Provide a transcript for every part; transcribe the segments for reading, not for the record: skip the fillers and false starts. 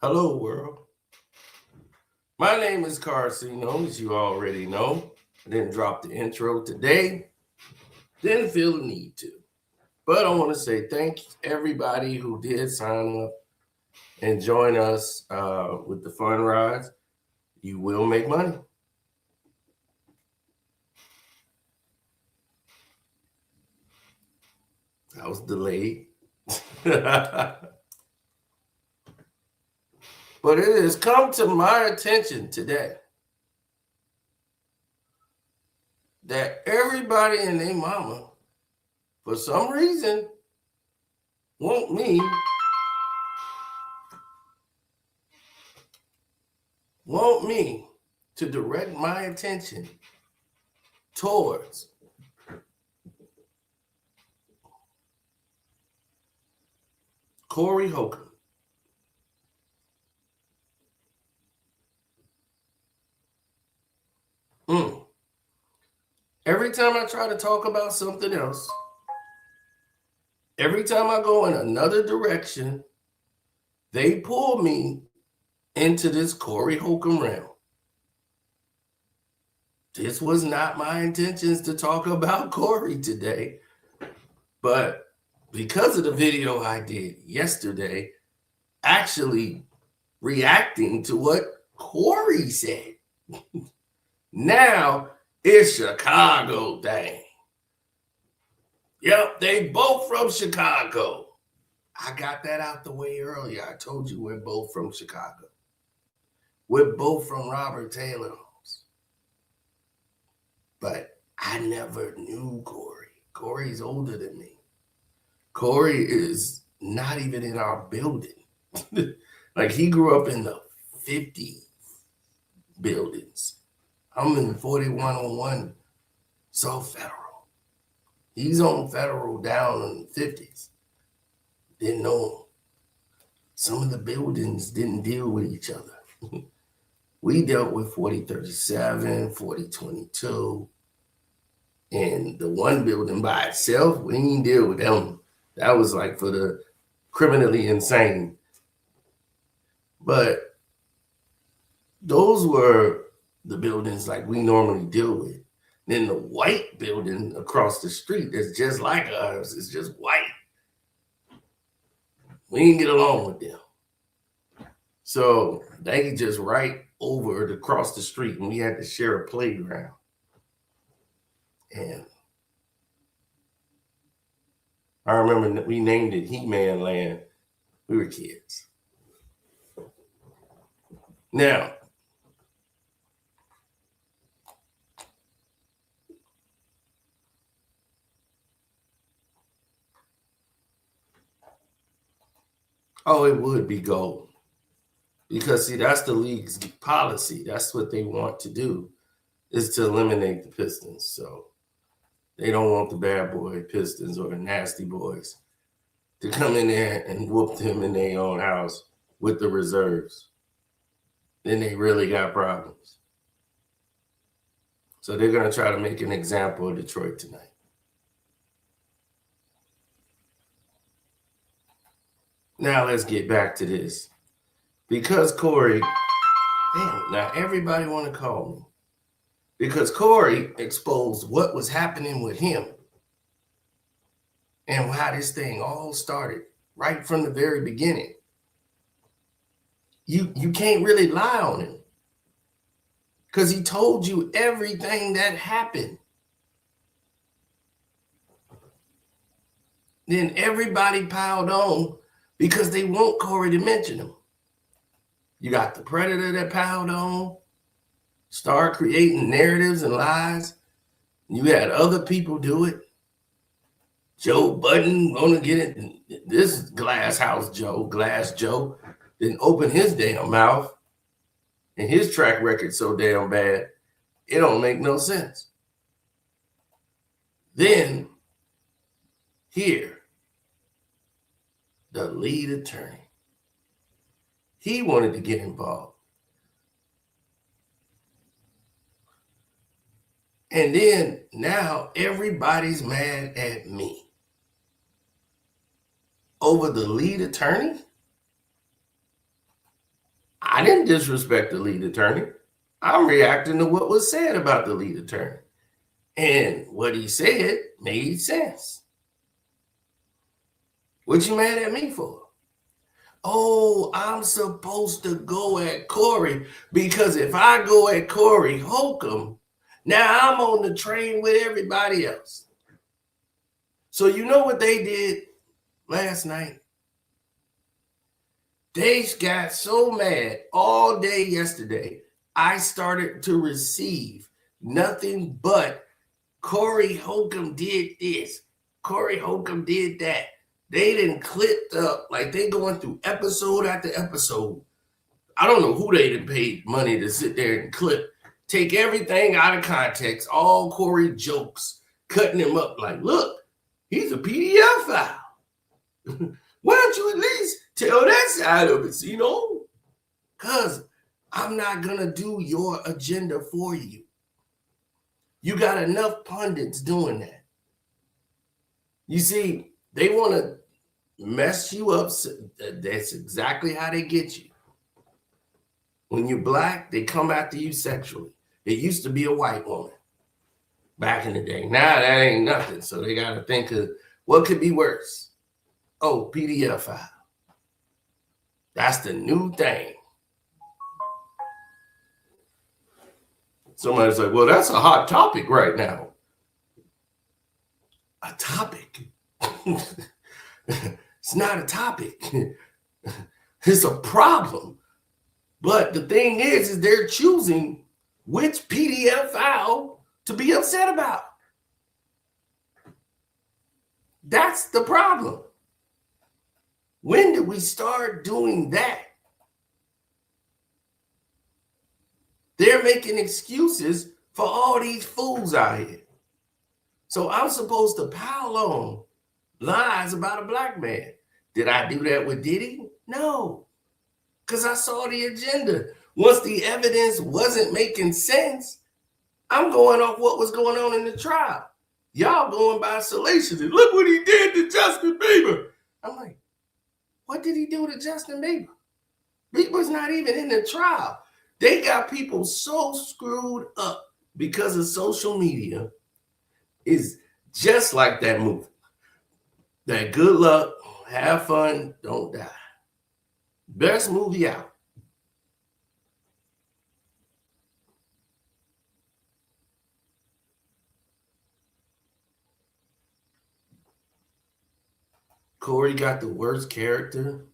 Hello, world. My name is Carcino, as you already know. I didn't drop the intro today. Didn't feel the need to. But I want to say thank everybody who did sign up and join us with the fun rides. You will make money. That was delayed. But it has come to my attention today that everybody and their mama, for some reason, want me to direct my attention towards Corey Holcomb. Every time I try to talk about something else, every time I go in another direction, they pull me into this Corey Holcomb realm. This was not my intentions to talk about Corey today, but because of the video I did yesterday, actually reacting to what Corey said, now it's Chicago thing. Yep, they both from Chicago. I got that out the way earlier. I told you we're both from Chicago. We're both from Robert Taylor homes. But I never knew Corey. Corey's older than me. Corey is not even in our building. Like, he grew up in the 50s buildings. I'm in 4101 South Federal. He's on Federal down in the 50s. Didn't know him. Some of the buildings didn't deal with each other. We dealt with 4037, 4022. And the one building by itself, we didn't deal with them. That was like for the criminally insane. But those were the buildings like we normally deal with. Then the white building across the street that's just like ours is just white. We didn't get along with them. So they just right over across the street, and we had to share a playground. And I remember we named it He-Man Land. We were kids. Now, oh, it would be gold. Because, see, that's the league's policy. That's what they want to do, is to eliminate the Pistons. So they don't want the bad boy Pistons or the nasty boys to come in there and whoop them in their own house with the reserves. Then they really got problems. So they're going to try to make an example of Detroit tonight. Now let's get back to this. Because Corey, damn, now everybody want to call me. Because Corey exposed what was happening with him and how this thing all started right from the very beginning. You can't really lie on him because he told you everything that happened. Then everybody piled on because they want Corey to mention him. You got the Predator that piled on, start creating narratives and lies. You had other people do it. Joe Budden want to get it. This Glass Joe, didn't open his damn mouth. And his track record's so damn bad, it don't make no sense. Then, here, the lead attorney. He wanted to get involved. And then now everybody's mad at me over the lead attorney. I didn't disrespect the lead attorney. I'm reacting to what was said about the lead attorney. And what he said made sense. What you mad at me for? Oh, I'm supposed to go at Corey because if I go at Corey Holcomb, now I'm on the train with everybody else. So you know what they did last night? They got so mad all day yesterday. I started to receive nothing but Corey Holcomb did this. Corey Holcomb did that. They didn't clip up like they going through episode after episode. I don't know who they didn't pay money to sit there and clip. Take everything out of context, all Corey jokes, cutting him up like, look, he's a PDF file. Why don't you at least tell that side of it, you know? Because I'm not going to do your agenda for you. You got enough pundits doing that. You see, they want to mess you up. That's exactly how they get you. When you're black, they come after you sexually. It used to be a white woman back in the day. Now that ain't nothing. So they got to think of what could be worse. Oh, PDF file. That's the new thing. Somebody's like, well, that's a hot topic right now. A topic? It's not a topic. It's a problem. But the thing is they're choosing which PDF file to be upset about. That's the problem. When did we start doing that? They're making excuses for all these fools out here. So I'm supposed to pile on lies about a black man. Did I do that with Diddy? No, because I saw the agenda. Once the evidence wasn't making sense, I'm going off what was going on in the trial. Y'all going by salacious. And look what he did to Justin Bieber. I'm like, what did he do to Justin Bieber? Bieber's not even in the trial. They got people so screwed up because of social media. Is just like that movie. That good luck, have fun, don't die. Best movie out. Corey got the worst character.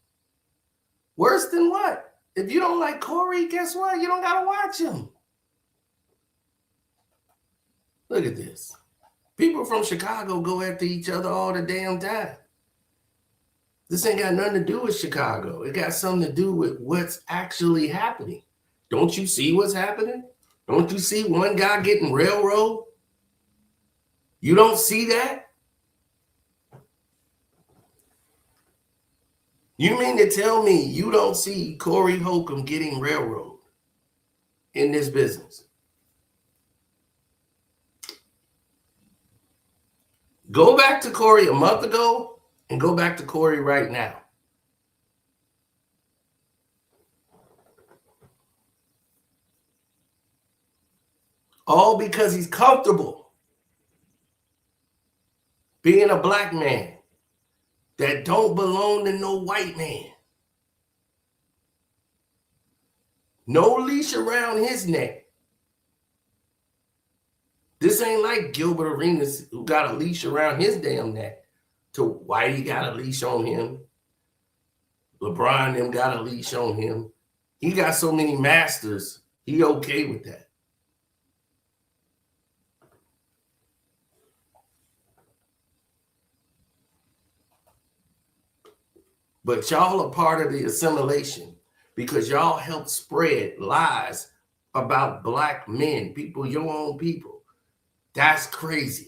Worse than what? If you don't like Corey, guess what? You don't got to watch him. Look at this. People from Chicago go after each other all the damn time. This ain't got nothing to do with Chicago. It got something to do with what's actually happening. Don't you see what's happening? Don't you see one guy getting railroaded? You don't see that? You mean to tell me you don't see Corey Holcomb getting railroaded in this business? Go back to Corey a month ago and go back to Corey right now. All because he's comfortable being a black man that don't belong to no white man. No leash around his neck. This ain't like Gilbert Arenas who got a leash around his damn neck. To why he got a leash on him. LeBron them got a leash on him. He got so many masters, he okay with that. But y'all are part of the assimilation because y'all help spread lies about black men, people, your own people. That's crazy.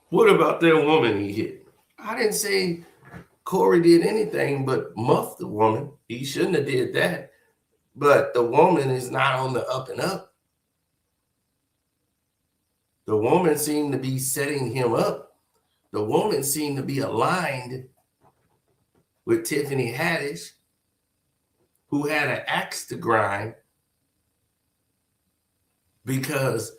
What about that woman he hit? I didn't say Corey did anything but muff the woman. He shouldn't have did that. But the woman is not on the up and up. The woman seemed to be setting him up. The woman seemed to be aligned with Tiffany Haddish, who had an axe to grind because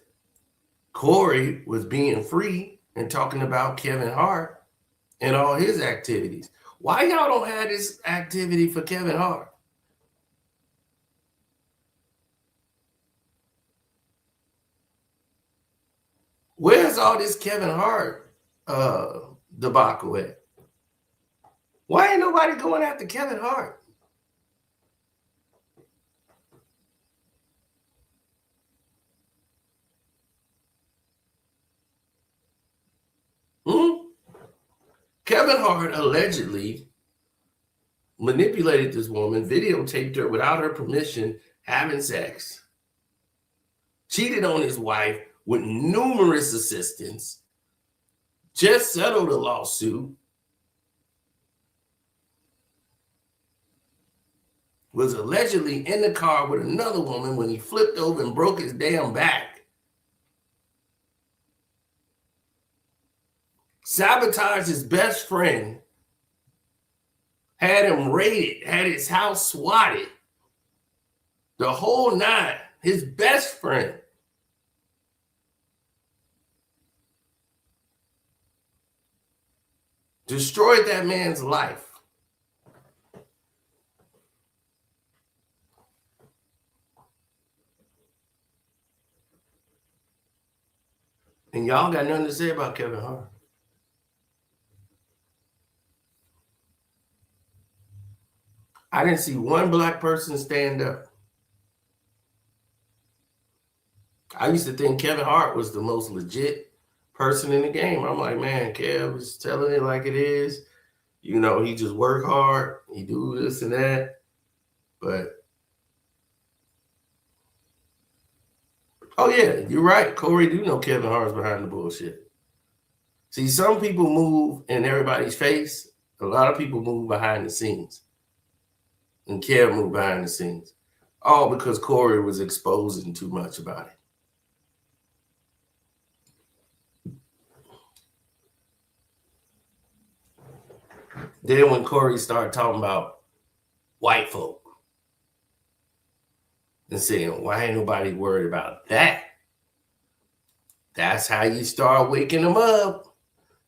Corey was being free and talking about Kevin Hart and all his activities. Why y'all don't have this activity for Kevin Hart? Where's all this Kevin Hart debacle at? Why ain't nobody going after Kevin Hart? Kevin Hart allegedly manipulated this woman, videotaped her without her permission, having sex, cheated on his wife with numerous assistants, just settled a lawsuit, was allegedly in the car with another woman when he flipped over and broke his damn back, sabotaged his best friend, had him raided, had his house swatted, the whole nine, his best friend. Destroyed that man's life. And y'all got nothing to say about Kevin Hart. I didn't see one black person stand up. I used to think Kevin Hart was the most legit person in the game. I'm like, man, Kev is telling it like it is. You know, he just work hard. He do this and that. But, oh yeah, you're right. Corey do know Kevin Hart's behind the bullshit. See, some people move in everybody's face. A lot of people move behind the scenes. And Kev moved behind the scenes. All because Corey was exposing too much about it. Then when Corey started talking about white folk and saying, why ain't nobody worried about that? That's how you start waking them up.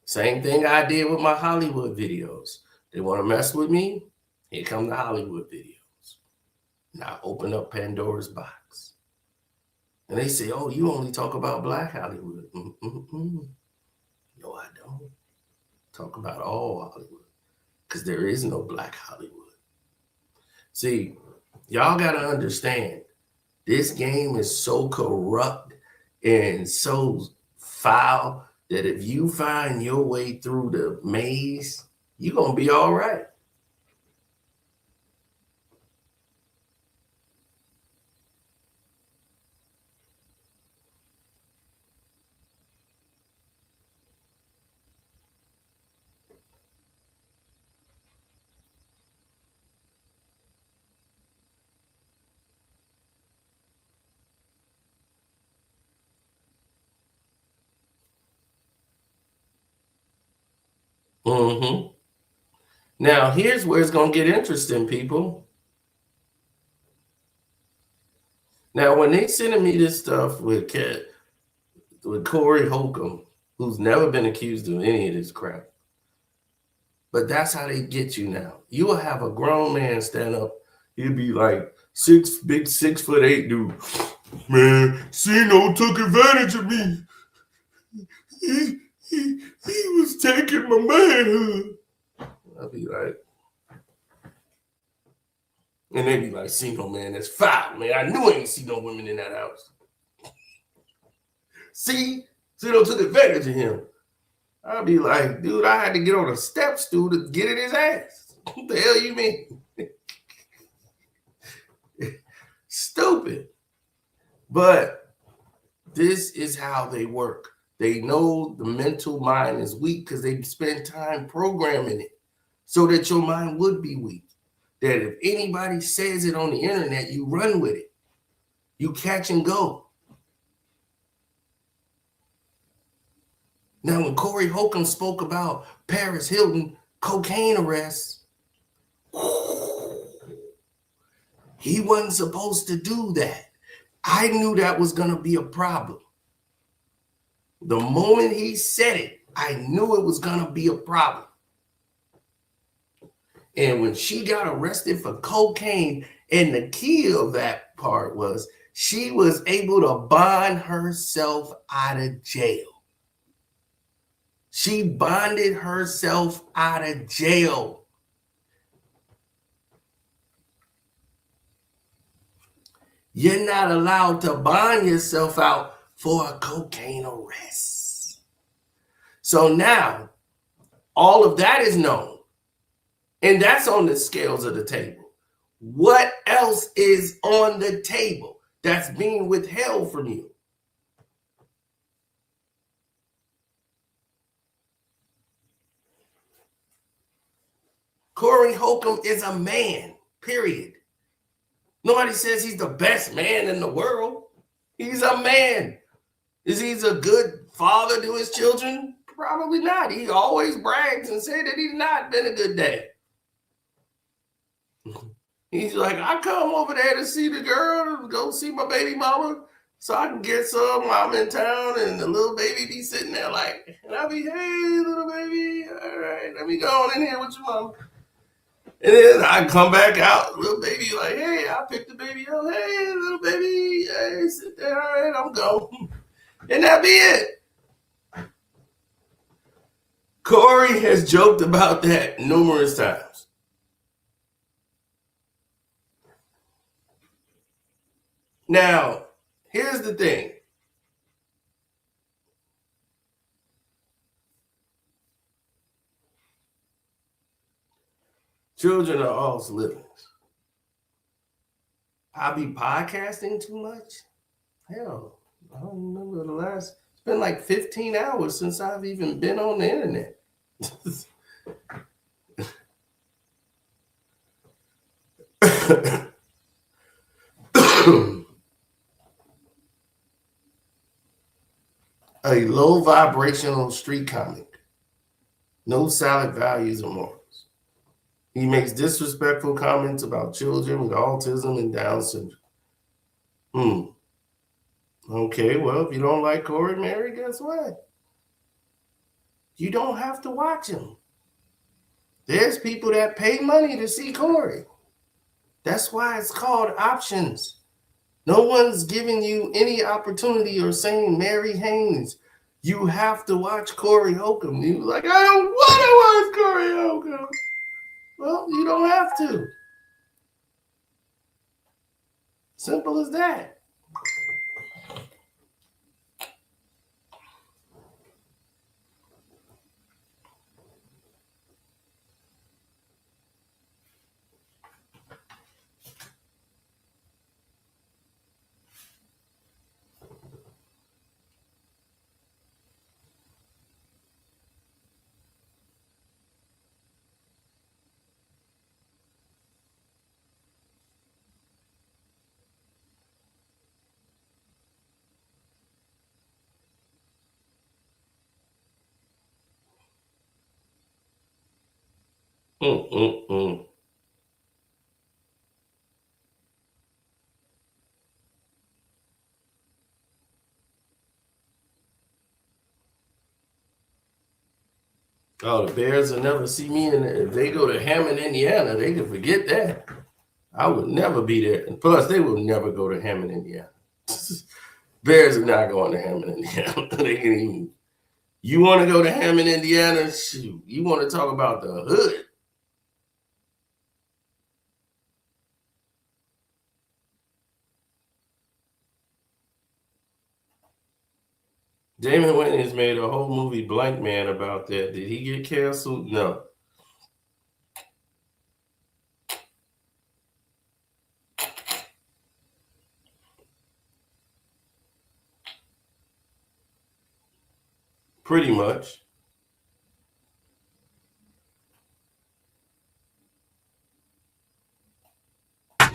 Same thing I did with my Hollywood videos. They want to mess with me? Here come the Hollywood videos. Now open up Pandora's box. And they say, oh, you only talk about Black Hollywood. No, I don't. Talk about all Hollywood. Because there is no Black Hollywood. See, y'all got to understand, this game is so corrupt and so foul that if you find your way through the maze, you're going to be all right. Now, here's where it's going to get interesting, people. Now, when they sending me this stuff with Corey Holcomb, who's never been accused of any of this crap, but that's how they get you now. You will have a grown man stand up. He'll be like 6'8" dude. Man, Cino took advantage of me. He was taking my manhood. I'll be like, and they be like, Cino, man, that's foul, man. I knew I ain't see no women in that house. See, Cino took advantage of him. I'll be like, dude, I had to get on a step stool to get in his ass. What the hell you mean? Stupid. But this is how they work. They know the mental mind is weak because they spend time programming it so that your mind would be weak. That if anybody says it on the internet, you run with it. You catch and go. Now, when Corey Holcomb spoke about Paris Hilton cocaine arrests, he wasn't supposed to do that. I knew that was going to be a problem. The moment he said it, I knew it was going to be a problem. And when she got arrested for cocaine, and the key of that part was she was able to bond herself out of jail. She bonded herself out of jail. You're not allowed to bond yourself out for a cocaine arrest. So now, all of that is known. And that's on the scales of the table. What else is on the table that's being withheld from you? Corey Holcomb is a man, period. Nobody says he's the best man in the world. He's a man. Is he a good father to his children? Probably not. He always brags and says that he's not been a good dad. He's like, I come over there to see the girl, go see my baby mama, so I can get some while I'm in town, and the little baby be sitting there like, and I'll be, hey, little baby, all right, let me go on in here with your mama. And then I come back out, little baby like, hey, I picked the baby up, hey, little baby, hey, sit there, all right, I'm gone. And that be it. Corey has joked about that numerous times. Now, here's the thing. Children are all livings. I be podcasting too much? Hell, I don't remember the last. It's been like 15 hours since I've even been on the internet. A low vibrational street comic. No solid values or morals. He makes disrespectful comments about children with autism and Down syndrome. Okay, well, if you don't like Corey, Mary, guess what? You don't have to watch him. There's people that pay money to see Corey. That's why it's called options. No one's giving you any opportunity or saying, Mary Haynes, you have to watch Corey Holcomb. You like, I don't want to watch Corey Holcomb. Well, you don't have to. Simple as that. Oh, the Bears will never see me. And if they go to Hammond, Indiana, they can forget that. I would never be there. And plus, they will never go to Hammond, Indiana. Bears are not going to Hammond, Indiana. They can even. You want to go to Hammond, Indiana? Shoot. You want to talk about the hood? Damon Wayans made a whole movie, Blank Man, about that. Did he get canceled? No. Pretty much.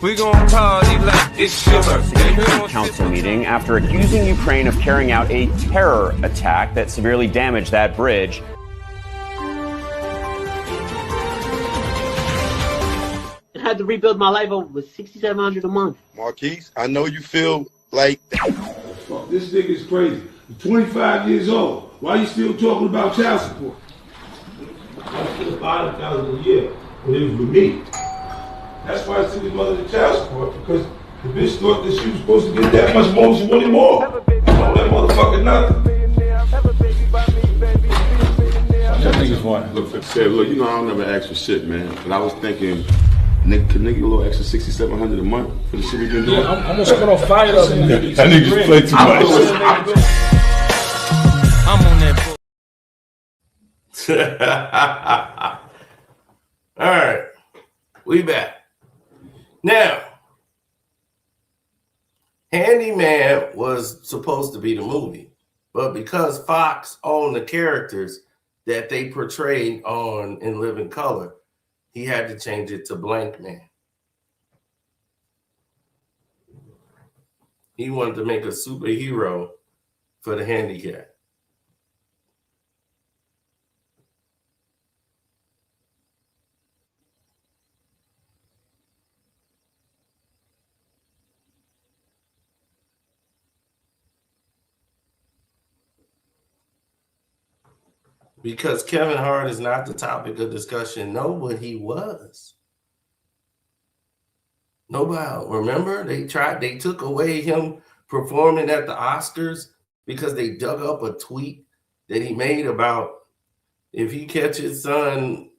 We gon' party like it's your birthday. Council meeting after accusing Ukraine of carrying out a terror attack that severely damaged that bridge. I had to rebuild my life over $6,700 a month. Marquise, I know you feel like Fuck, this nigga's crazy. You're 25 years old. Why you still talking about child support? I still $5,000 a year when it was with me. That's why I sent his mother to child support, because the bitch thought that she was supposed to get that much more, she wanted more. I told that motherfucker nothing. That nigga's one. Look, you know I don't never ask for shit, man. But I was thinking, nigga, could nigga get a little extra $6,700 a month for the shit we been doing? Yeah, I'm gonna spend on fire of them. That nigga's play too much. I'm on that. All right, we back. Now, Handyman was supposed to be the movie, but because Fox owned the characters that they portrayed on In Living Color, he had to change it to Blank Man. He wanted to make a superhero for the handicapped. Because Kevin Hart is not the topic of discussion. No, but he was. Nobody, remember? They took away him performing at the Oscars because they dug up a tweet that he made about if he catch his son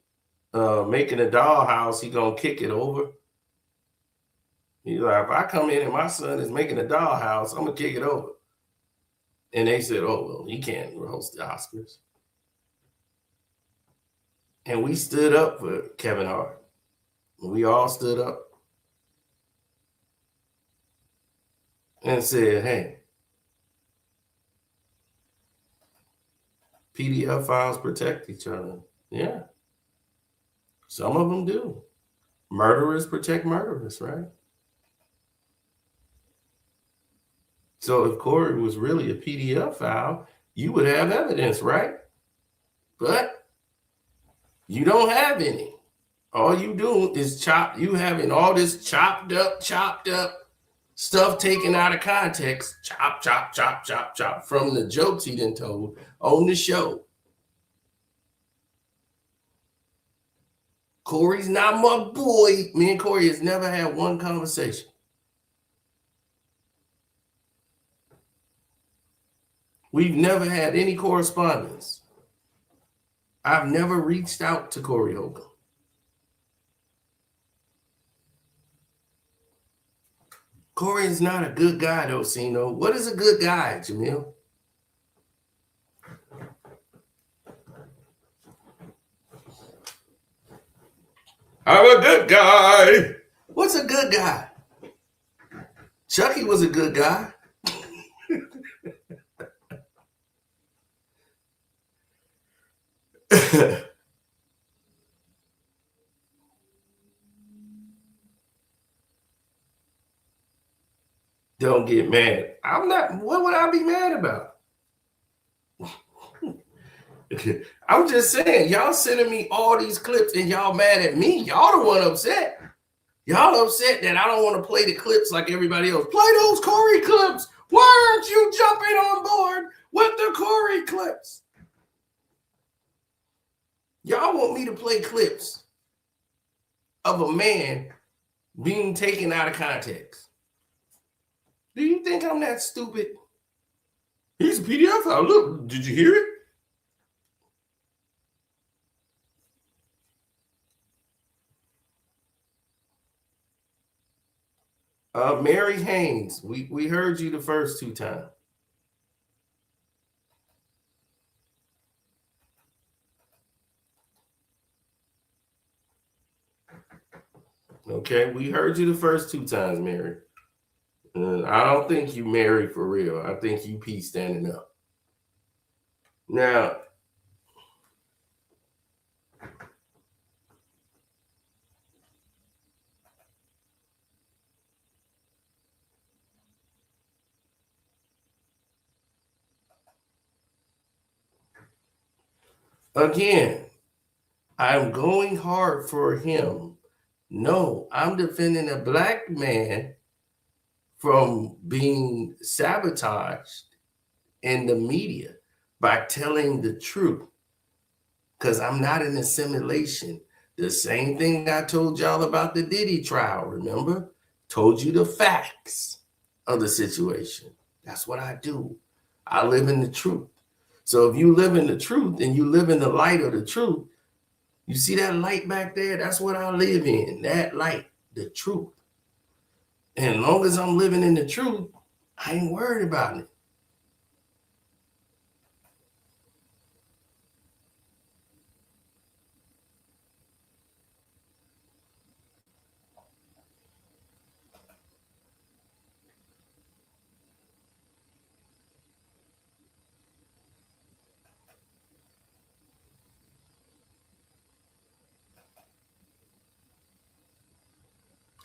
making a dollhouse, he gonna kick it over. He's like, if I come in and my son is making a dollhouse, I'm gonna kick it over. And they said, oh, well, he can't host the Oscars. And we stood up for Kevin Hart. We all stood up and said, hey, PDF files protect each other. Yeah. Some of them do. Murderers protect murderers, right? So if Corey was really a PDF file, you would have evidence, right? But you don't have any. All you do is you having all this chopped up stuff taken out of context, chop from the jokes he done told on the show. Corey's not my boy. Me and Corey has never had one conversation. We've never had any correspondence. I've never reached out to Corey Holcomb. Corey is not a good guy, though, Sino. What is a good guy, Jamil? I'm a good guy. What's a good guy? Chucky was a good guy. Don't get mad. I'm not. What would I be mad about? I'm just saying, y'all sending me all these clips and y'all mad at me. Y'all the one upset. Y'all upset that I don't want to play the clips like everybody else. Play those Corey clips. Why aren't you jumping on board with the Corey clips? Y'all want me to play clips of a man being taken out of context. Do you think I'm that stupid? He's a PDF file. Look, did you hear it? Mary Haynes, we heard you the first two times. Okay, we heard you the first two times, Mary. I don't think you married for real. I think you pee standing up. Now, again, I'm going hard for him. No, I'm defending a black man from being sabotaged in the media by telling the truth, because I'm not in assimilation. The same thing I told y'all about the Diddy trial, remember? Told you the facts of the situation. That's what I do. I live in the truth. So if you live in the truth and you live in the light of the truth, you see that light back there? That's what I live in, that light, the truth. And as long as I'm living in the truth, I ain't worried about it.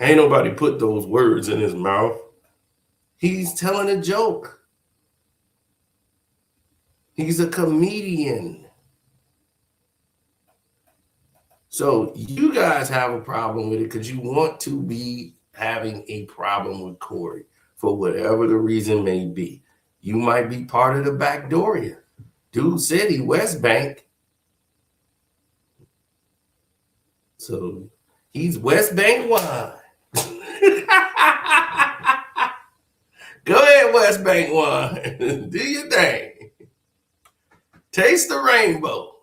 Ain't nobody put those words in his mouth. He's telling a joke. He's a comedian. So you guys have a problem with it because you want to be having a problem with Corey for whatever the reason may be. You might be part of the backdooria. Dude said he West Bank. So he's West Bank wine. Go ahead, West Bank wine. Do your thing. Taste the rainbow.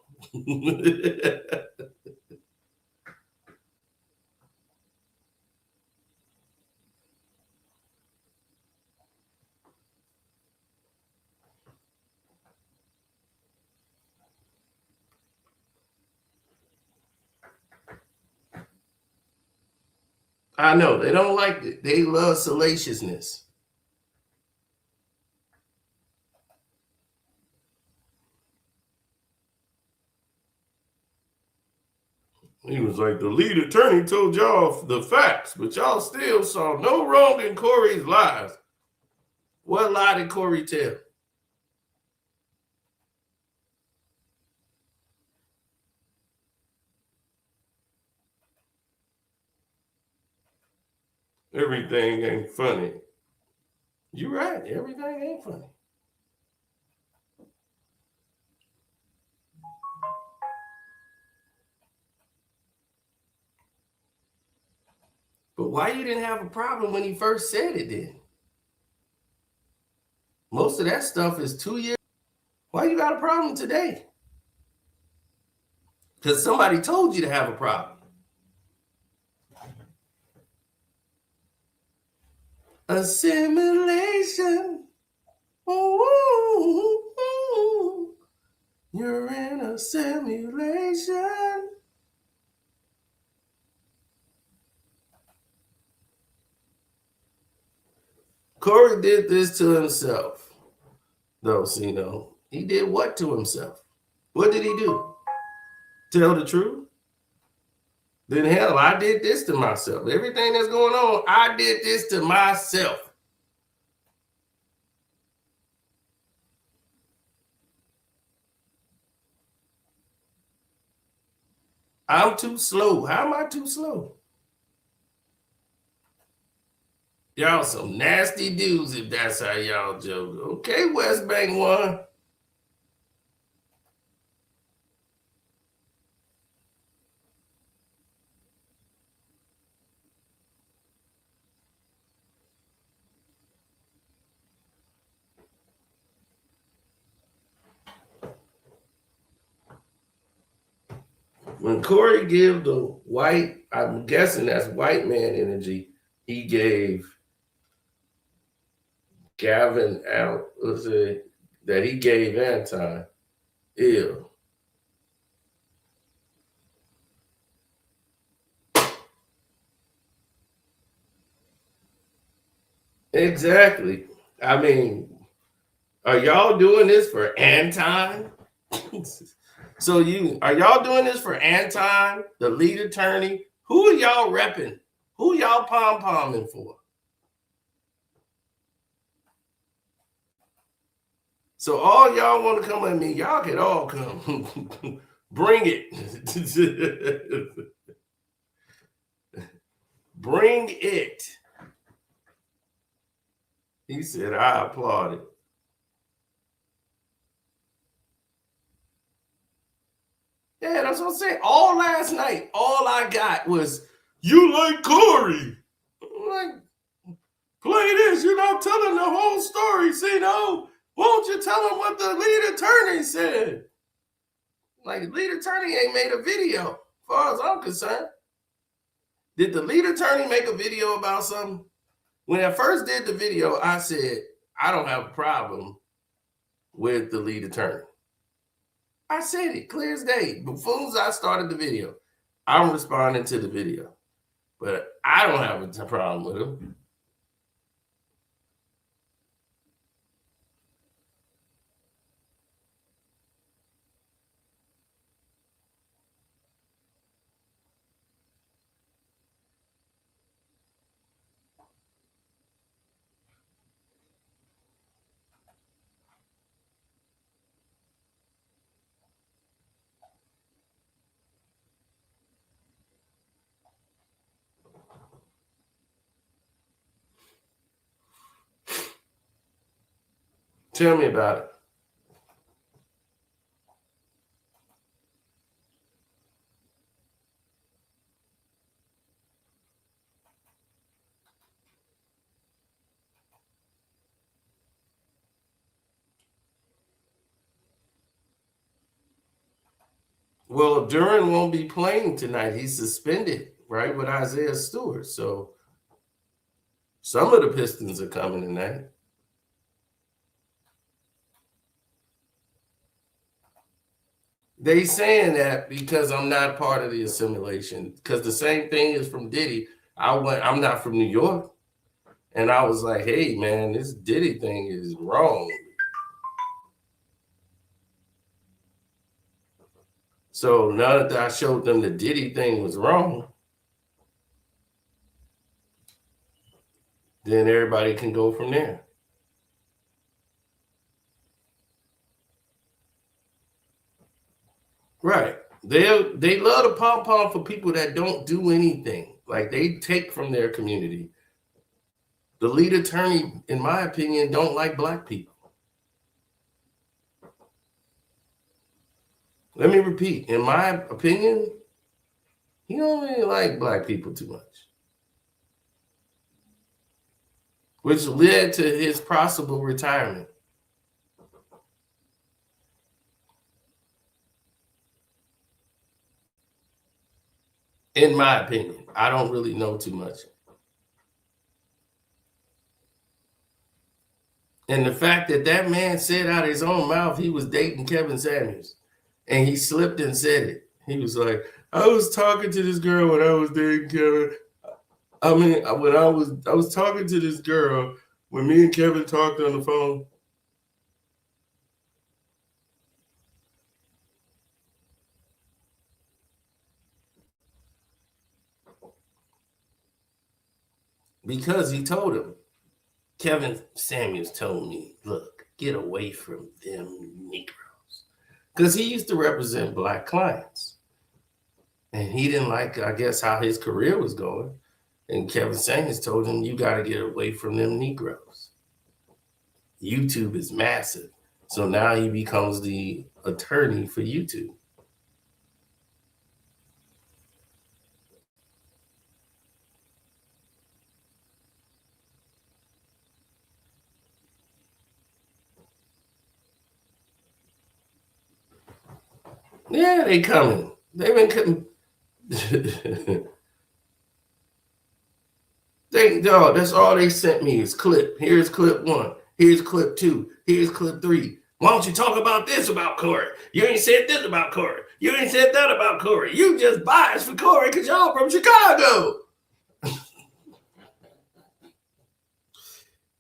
I know they don't like it. They love salaciousness. He was like, the lead attorney told y'all the facts, but y'all still saw no wrong in Corey's lies. What lie did Corey tell? Everything ain't funny. You're right. Everything ain't funny. But why you didn't have a problem when he first said it then? Most of that stuff is 2 years. Why you got a problem today? Because somebody told you to have a problem. Assimilation. Ooh, you're in a simulation. Corey did this to himself, though, Cino. He did what to himself? What did he do? Tell the truth? Then hell, I did this to myself. Everything that's going on, I did this to myself. I'm too slow. How am I too slow? Y'all some nasty dudes if that's how y'all joke. Okay, West Bank one. When Corey gave the white, I'm guessing that's white man energy, he gave Gavin out, was it that he gave Anton? Ew. Exactly. I mean, are y'all doing this for Anton? So are y'all doing this for Anton, the lead attorney? Who are y'all repping? Who y'all pom-pomming for? So all y'all want to come at me, y'all can all come. Bring it. Bring it. He said, I applaud it. Yeah, that's what I'm saying. All last night, all I got was, you like Corey. I'm like, play this. You're not telling the whole story. See, no, won't you tell him what the lead attorney said? Like, lead attorney ain't made a video, as far as I'm concerned. Did the lead attorney make a video about something? When I first did the video, I said, I don't have a problem with the lead attorney. I said it clear as day. Before I started the video, I'm responding to the video. But I don't have a problem with him. Tell me about it. Well, Duran won't be playing tonight. He's suspended, right, with Isaiah Stewart. So some of the Pistons are coming tonight. They saying that because I'm not part of the assimilation. Because the same thing is from Diddy. I'm not from New York. And I was like, hey, man, this Diddy thing is wrong. So now that I showed them the Diddy thing was wrong, then everybody can go from there. Right. They love to pom-pom for people that don't do anything. Like, they take from their community. The lead attorney, in my opinion, don't like black people. Let me repeat. In my opinion, he don't really like black people too much. Which led to his possible retirement. In my opinion, I don't really know too much. And the fact that that man said out of his own mouth he was dating Kevin Samuels, and he slipped and said it. He was like, I was talking to this girl when I was dating Kevin. I mean, when I was talking to this girl when me and Kevin talked on the phone. Because he told him, Kevin Samuels told me, look, get away from them Negroes. Because he used to represent black clients. And he didn't like, I guess, how his career was going. And Kevin Samuels told him, you got to get away from them Negroes. YouTube is massive. So now he becomes the attorney for YouTube. Yeah, they coming. They've been coming. That's all they sent me is clip. Here's clip 1. Here's clip 2. Here's clip 3. Why don't you talk about this about Corey? You ain't said this about Corey. You ain't said that about Corey. You just biased for Corey because y'all from Chicago.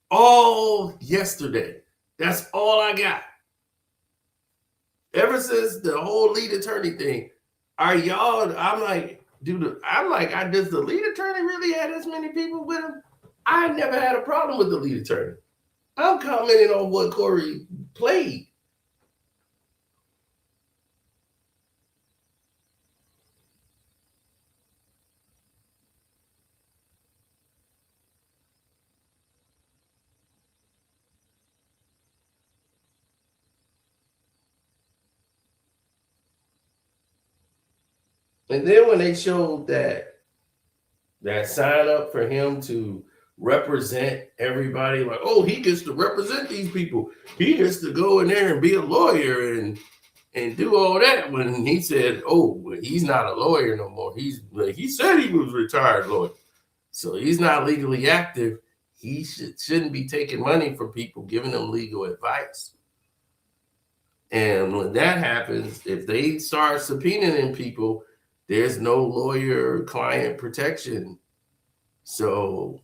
All yesterday. That's all I got. Ever since the whole lead attorney thing, are y'all? I'm like, does the lead attorney really have as many people with him? I never had a problem with the lead attorney. I'm commenting on what Corey played. And then when they showed that sign up for him to represent everybody, like, oh, he gets to represent these people. He gets to go in there and be a lawyer and do all that. When he said, oh, he's not a lawyer no more. He said he was a retired lawyer. So he's not legally active. He shouldn't be taking money from people, giving them legal advice. And when that happens, if they start subpoenaing people, there's no lawyer-client protection. So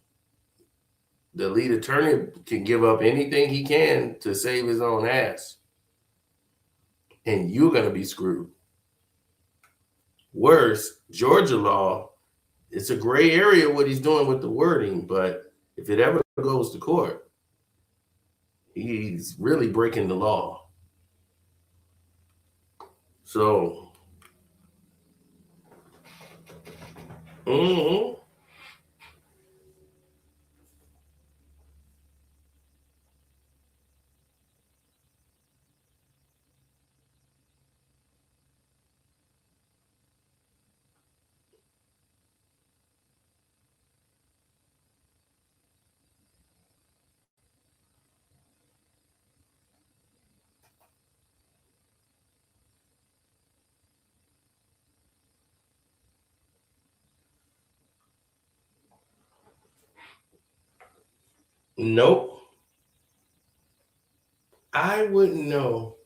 the lead attorney can give up anything he can to save his own ass. And you're going to be screwed. Worse, Georgia law, it's a gray area what he's doing with the wording, but if it ever goes to court, he's really breaking the law. So, nope. I wouldn't know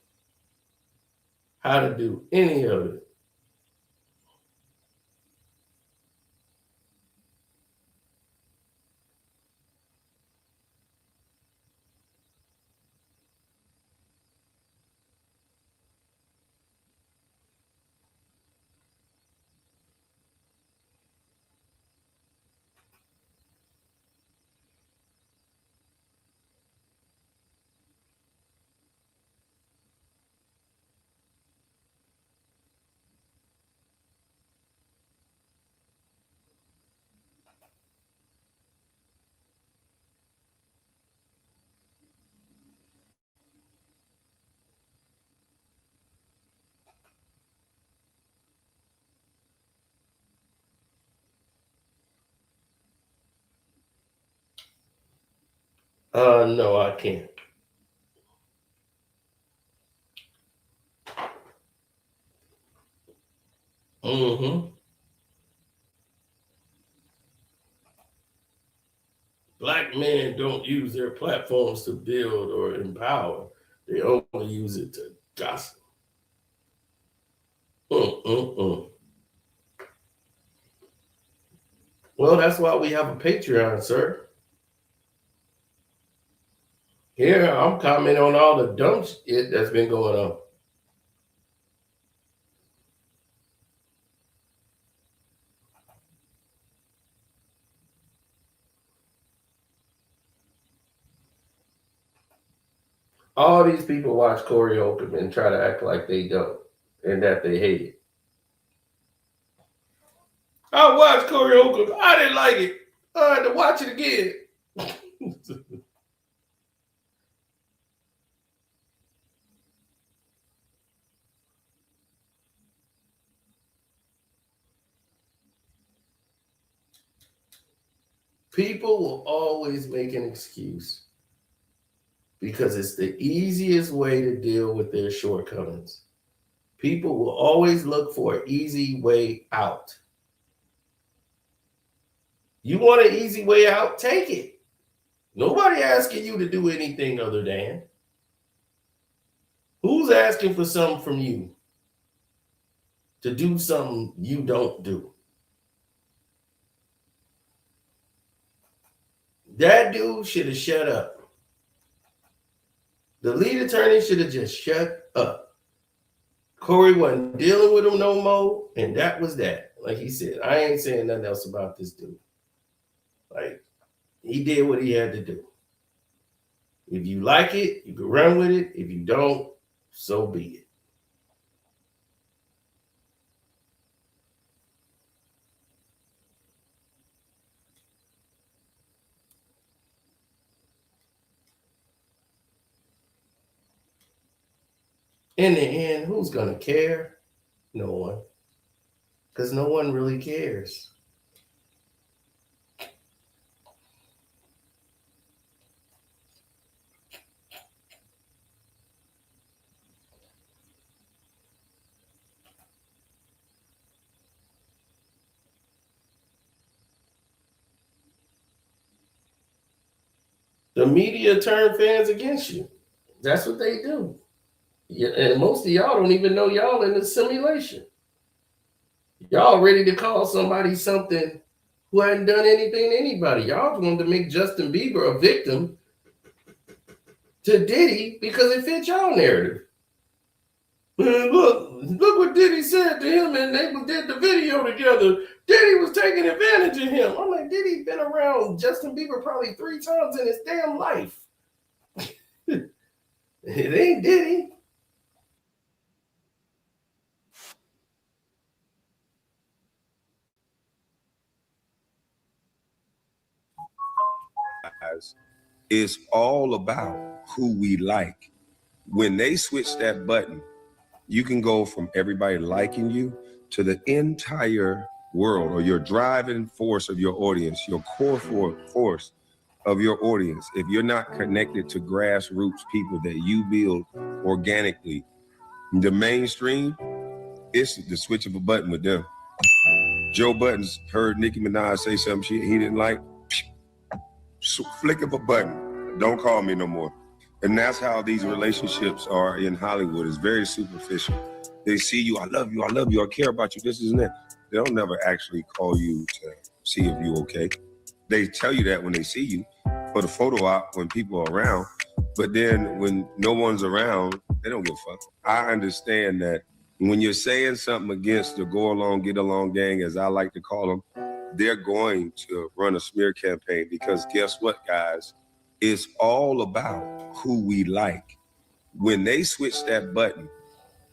how to do any of it. No, I can't. Black men don't use their platforms to build or empower. They only use it to gossip. Well, that's why we have a Patreon, sir. Here, I'm commenting on all the dumb shit that's been going on. All these people watch Corey Holcomb and try to act like they don't and that they hate it. I watched Corey Holcomb. I didn't like it. I had to watch it again. People will always make an excuse because it's the easiest way to deal with their shortcomings. People will always look for an easy way out. You want an easy way out? Take it. Nobody asking you to do anything other than. Who's asking for something from you? To do something you don't do. That dude should have shut up. The lead attorney should have just shut up. Corey wasn't dealing with him no more, and that was that. Like he said, I ain't saying nothing else about this dude. Like, he did what he had to do. If you like it, you can run with it. If you don't, so be it. In the end, who's going to care? No one. Because no one really cares. The media turn fans against you. That's what they do. Yeah, and most of y'all don't even know y'all in the simulation. Y'all ready to call somebody something who hadn't done anything to anybody. Y'all wanted to make Justin Bieber a victim to Diddy because it fit y'all narrative. Man, look what Diddy said to him, and they did the video together. Diddy was taking advantage of him. I'm like, Diddy been around Justin Bieber probably 3 times in his damn life. It ain't Diddy. It's all about who we like. When they switch that button, you can go from everybody liking you to the entire world, or your driving force of your audience, your core force of your audience. If you're not connected to grassroots people that you build organically, the mainstream, it's the switch of a button with them. Joe Buttons heard Nicki Minaj say something he didn't like. Flick of a button. Don't call me no more. And that's how these relationships are in Hollywood. It's very superficial. They see you, I love you, I care about you, this, and that. They don't never actually call you to see if you're okay. They tell you that when they see you for the photo op when people are around. But then when no one's around, they don't give a fuck. I understand that when you're saying something against the go along, get along gang, as I like to call them, they're going to run a smear campaign, because guess what, guys? It's all about who we like. When they switch that button,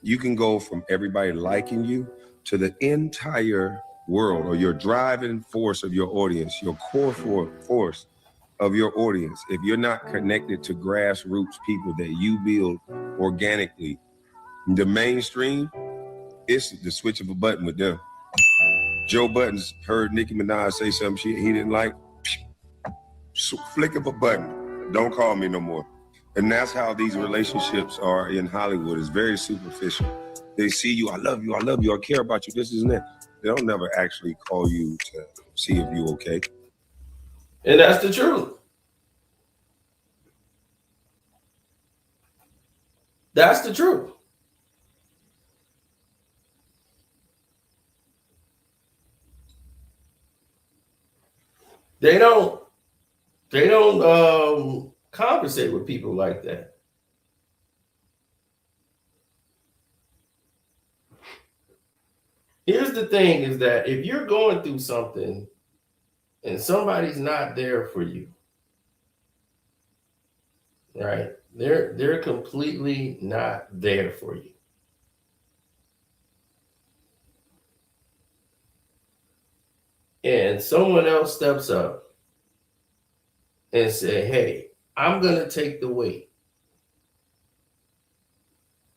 you can go from everybody liking you to the entire world, or your driving force of your audience, your core force of your audience. If you're not connected to grassroots people that you build organically, the mainstream, it's the switch of a button with them. Joe Buttons heard Nicki Minaj say something he didn't like. Flick of a button. Don't call me no more. And that's how these relationships are in Hollywood. It's very superficial. They see you, I love you, I care about you, this, and that. They don't never actually call you to see if you're okay. And that's the truth. That's the truth. They don't conversate with people like that. Here's the thing, is that if you're going through something and somebody's not there for you, right? They're completely not there for you. And someone else steps up and say, hey, I'm going to take the weight.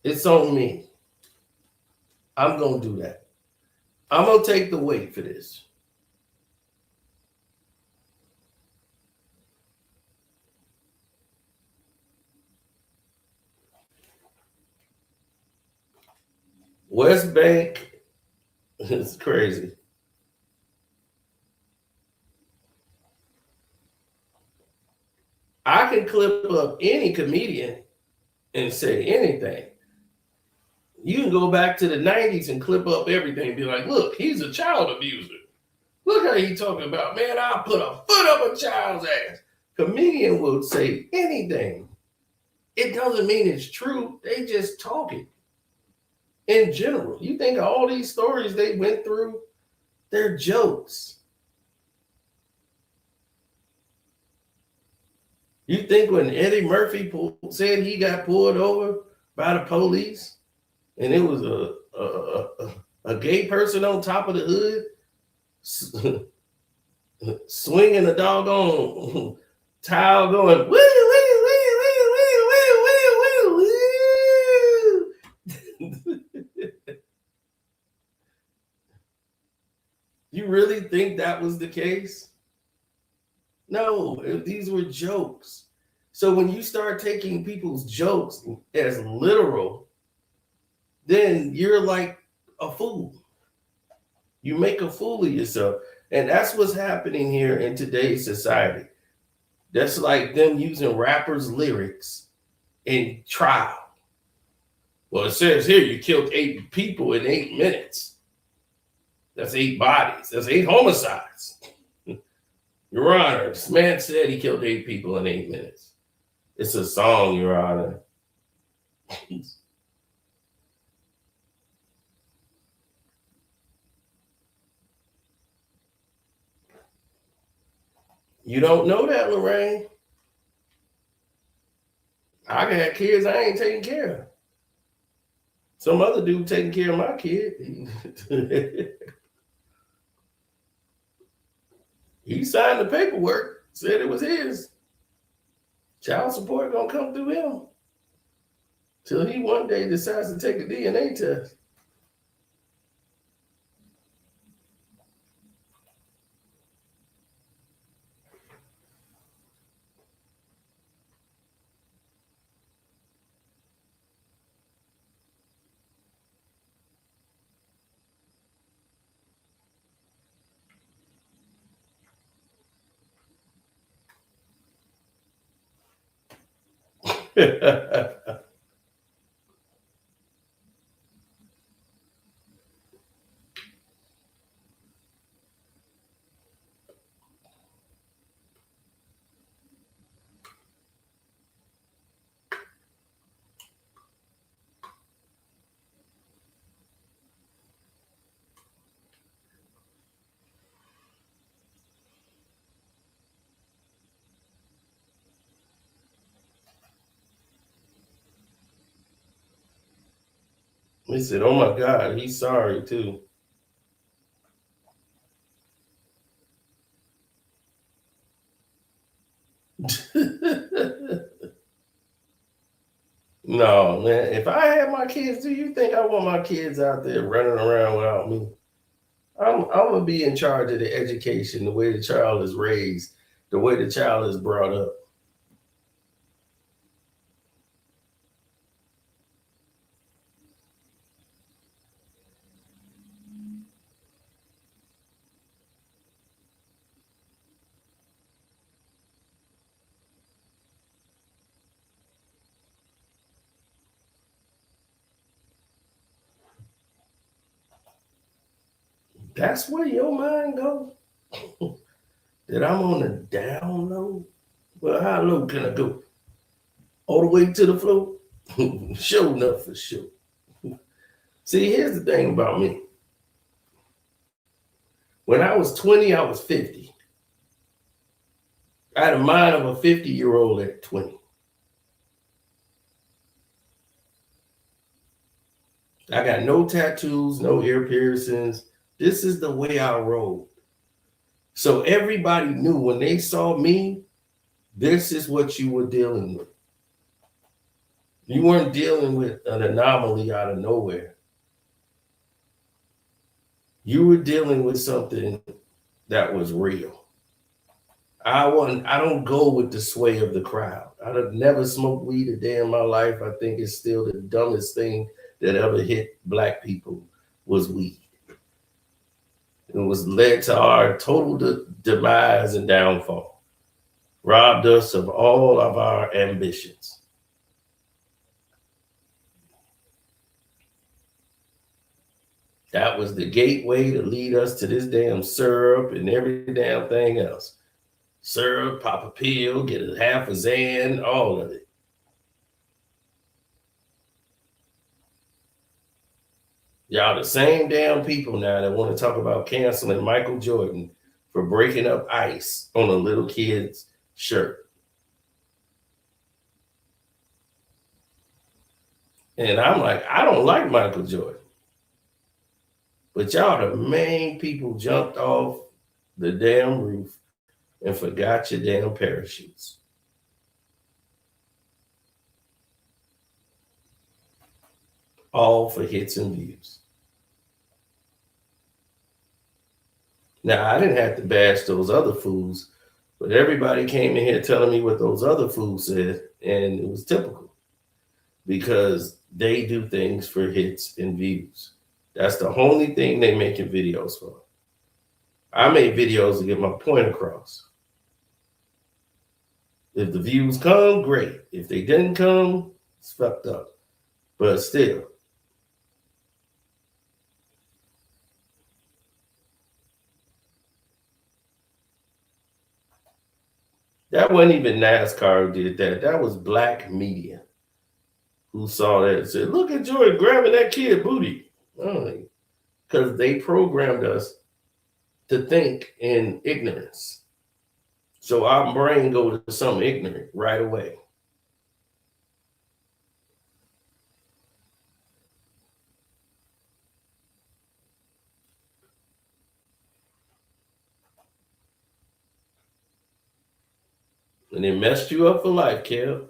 It's on me. I'm going to do that. I'm going to take the weight for this. West Bank is crazy. I can clip up any comedian and say anything. You can go back to the 90s and clip up everything and be like, look, he's a child abuser. Look how he talking about, man, I'll put a foot up a child's ass. Comedian will say anything. It doesn't mean it's true. They just talking. in general. You think of all these stories they went through, they're jokes. You think when Eddie Murphy said he got pulled over by the police and it was a gay person on top of the hood swinging a doggone towel going, woo, woo, woo, woo, woo, woo, woo, woo. You really think that was the case? No, these were jokes. So when you start taking people's jokes as literal, then you're like a fool. You make a fool of yourself. And that's what's happening here in today's society. That's like them using rappers' lyrics in trial. Well, it says here you killed 8 people in 8 minutes. That's 8 bodies. That's 8 homicides. Your Honor, this man said he killed 8 people in 8 minutes. It's a song, Your Honor. You don't know that, Lorraine. I got kids I ain't taking care of. Some other dude taking care of my kid. He signed the paperwork, said it was his. Child support gonna come through him till he one day decides to take a DNA test. He said, oh my God, he's sorry too. No, man, if I had my kids, do you think I want my kids out there running around without me? I'm going to be in charge of the education, the way the child is raised, the way the child is brought up. That's where your mind goes. That I'm on the down low. Well, how low can I go? All the way to the floor? Sure enough for sure. See, here's the thing about me. When I was 20, I was 50. I had a mind of a 50-year-old at 20. I got no tattoos, no ear piercings. This is the way I rolled. So everybody knew when they saw me, this is what you were dealing with. You weren't dealing with an anomaly out of nowhere. You were dealing with something that was real. I don't go with the sway of the crowd. I've never smoked weed a day in my life. I think it's still the dumbest thing that ever hit Black people was weed. It was led to our total demise and downfall. Robbed us of all of our ambitions. That was the gateway to lead us to this damn syrup and every damn thing else. Syrup, pop a pill, get a half a Xan, all of it. Y'all the same damn people now that want to talk about canceling Michael Jordan for breaking up ice on a little kid's shirt. And I'm like, I don't like Michael Jordan. But y'all the main people jumped off the damn roof and forgot your damn parachutes. All for hits and views. Now, I didn't have to bash those other fools, but everybody came in here telling me what those other fools said, and it was typical because they do things for hits and views. That's the only thing they making videos for. I made videos to get my point across. If the views come, great. If they didn't come, it's fucked up. But still. That wasn't even NASCAR who did that. That was black media who saw that and said, look at Jordan grabbing that kid booty. Because they programmed us to think in ignorance. So our brain goes to something ignorant right away. And it messed you up for life, Kev.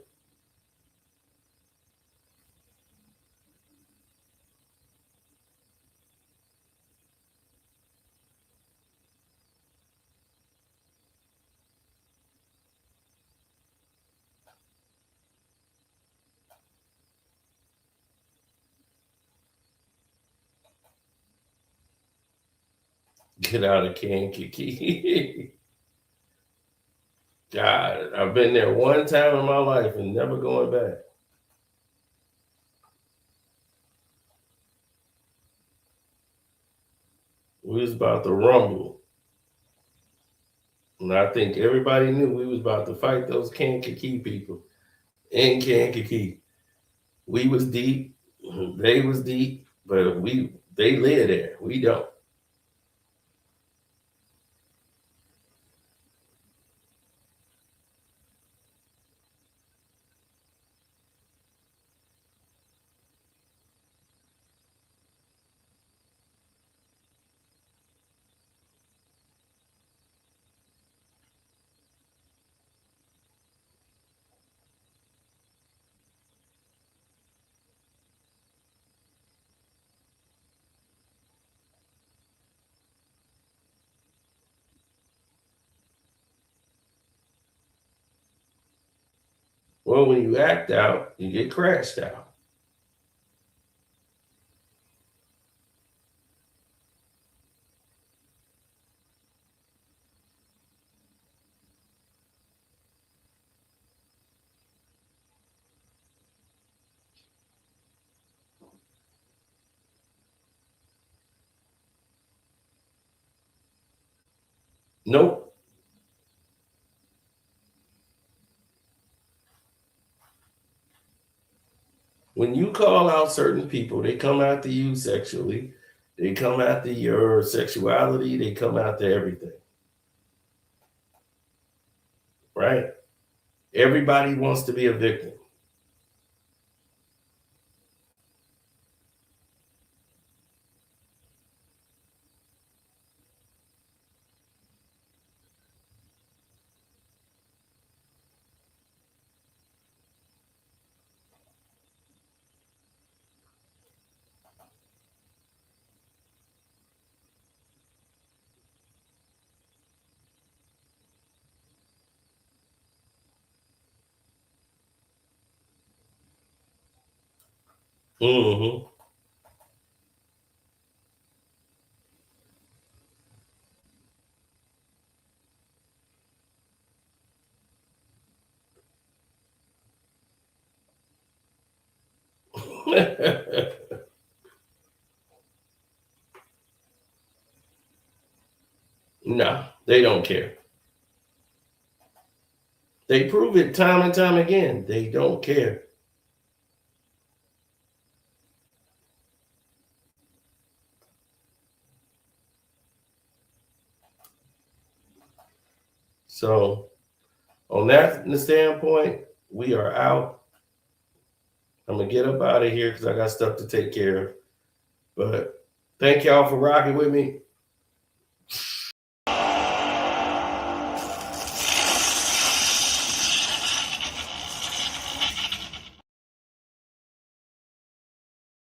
Get out of Kankakee. God, I've been there one time in my life and never going back. We was about to rumble. And I think everybody knew we was about to fight those Kankakee people in Kankakee. We was deep, they was deep, but they live there. We don't. Well, when you act out, you get crashed out. Nope. When you call out certain people, they come after you sexually, they come after your sexuality, they come after everything. Right? Everybody wants to be a victim. Mm-hmm. No, they don't care. They prove it time and time again. They don't care. So on that standpoint, we are out. I'm gonna get up out of here because I got stuff to take care of. But thank y'all for rocking with me.